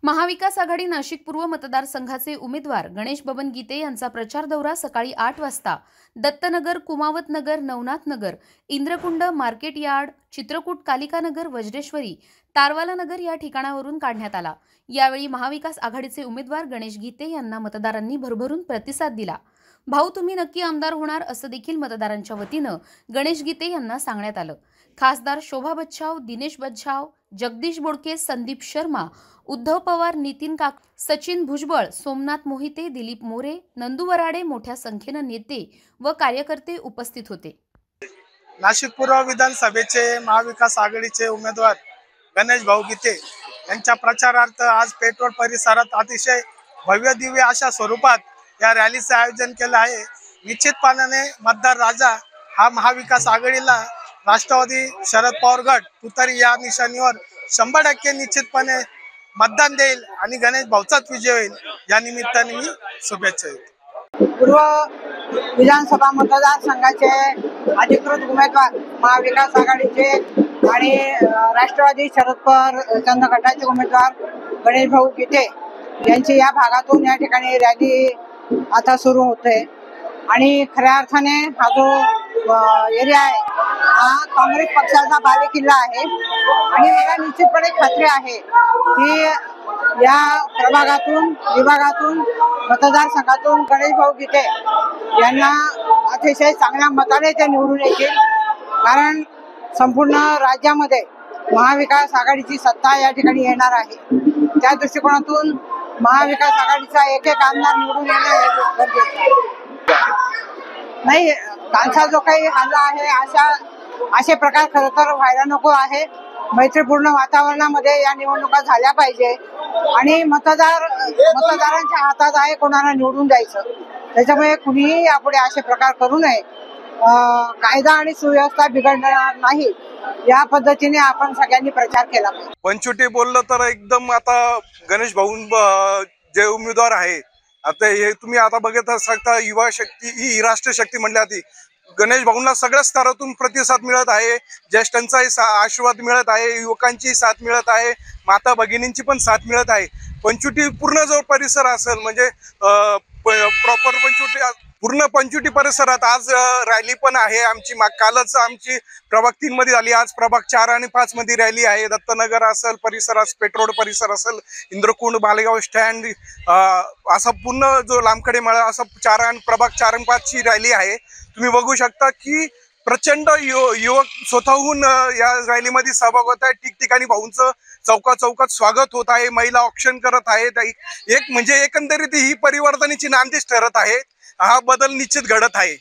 महाविकास आघाडी नाशिक पूर्व मतदारसंघाचे उमेदवार गणेश बबन गीते यांचा प्रचार दौरा सकाळी 8 वाजता दत्तनगर, कुमावत नगर, नवनाथ नगर, इंद्रकुंड, मार्केट यार्ड, चित्रकूट, कालिका नगर, वज्रेश्वरी, तारवाला नगर या ठिकाणावरून काढण्यात आला। यावेळी महाविकास आघाडीचे उमेदवार गणेश गीते यांना मतदारांनी भरभरून प्रतिसाद दिला। भाऊ, तुम्ही नक्की आमदार होणार असं देखील मतदारांच्या वतीनं गणेश गीते यांना सांगण्यात आलं। खासदार शोभा बच्छाव, दिनेश बच्छाव, जगदीश बोडके, संदीप शर्मा, उद्धव पवार, नितीन काक, सचिन भुजबळ, सोमनाथ मोहिते, दिलीप मोरे, नंदू वराडे मोठ्या संख्येनं नेते व कार्यकर्ते उपस्थित होते। नाशिक पूर्व विधानसभेचे महाविकास आघाडीचे उमेदवार गणेश भाऊ गीते यांच्या प्रचारार्थ आज पेट्रोल परिसरात अतिशय भव्य दिव्य अशा स्वरूपात या रॅलीचे आयोजन केलं आहे। निश्चितपणाने मतदार राजा हा महाविकास आघाडीला राष्ट्रवादी शरद पवार गट तुतारी या निशाणीवर 100% निश्चितपणे मतदान देईल आणि गणेश भाऊचाच विजय होईल। या निमित्ताने मी शुभेच्छा देतो। पूर्व विधानसभा मतदारसंघाचे अधिकृत उमेदवार महाविकास आघाडीचे आणि राष्ट्रवादी शरद पवार चंद गटाचे उमेदवार गणेश भाऊ गीते यांची या भागातून या ठिकाणी रॅली आता सुरू होते आणि खऱ्या अर्थाने हा जो एरिया आहे हा काँग्रेस पक्षाचा बालेकिल्ला आहे आणि मला निश्चितपणे खात्री आहे की या प्रभागातून विभागातून मतदारसंघातून गणेश भाऊ गीते यांना अतिशय चांगल्या मताने ते निवडून येतील। कारण संपूर्ण राज्यामध्ये महाविकास आघाडीची सत्ता या ठिकाणी येणार आहे। त्या दृष्टिकोनातून महाविकास आघाडीचा एक आमदार निवडून येणं गरजेचं आहे। नाही, कालचा जो काही हल्ला आहे असे प्रकार खरं तर व्हायला नको आहे। मैत्रीपूर्ण वातावरणामध्ये या निवडणुका झाल्या पाहिजे आणि मतदारांच्या हातात आहे कोणाला निवडून द्यायचं। त्याच्यामुळे कुणीही यापुढे असे प्रकार करू नये। कायदा आणि सुव्यवस्था बिघडणार नाही या पद्धतीने आपण सगळ्यांनी प्रचार केला पाहिजे। पंचवटी बोललं तर एकदम आता गणेश भाऊ जे उमेदवार आहे आता हे तुम्ही आता बघत असता युवा शक्ती ही राष्ट्र शक्ती म्हणल्या ती गणेश भाऊंना सगळ्या स्तरातून प्रतिसाद मिळत आहे। ज्येष्ठांचाही आशीर्वाद मिळत आहे, युवकांची साथ मिळत आहे, माता भगिनींची पण साथ मिळत आहे। पंचवटी पूर्ण जो परिसर असेल म्हणजे प्रॉपर पंचवटी पूर्ण पंचवटी परिसरात आज रॅली पण आहे आमची। कालच आमची प्रभाग 3 मध्ये झाली, आज प्रभाग 4 आणि 5 मध्ये रॅली आहे। दत्तनगर असेल परिसर असेल, पेट्रोल परिसर असेल, इंद्रकुंड, मालेगाव स्टँड असा पूर्ण जो लांबकडे मळा असा प्रभाग 4 आणि 5 ची रॅली आहे। तुम्ही बघू शकता की प्रचंड युवक स्वतःहून या रॅलीमध्ये सहभाग होत आहे। ठिकठिकाणी भाऊंचं चौकात स्वागत होत आहे, महिला औक्षण करत आहेत। एक म्हणजे एकंदरीत ही परिवर्तनाची नांदीच ठरत आहे। हा बदल निश्चित घडत आहे।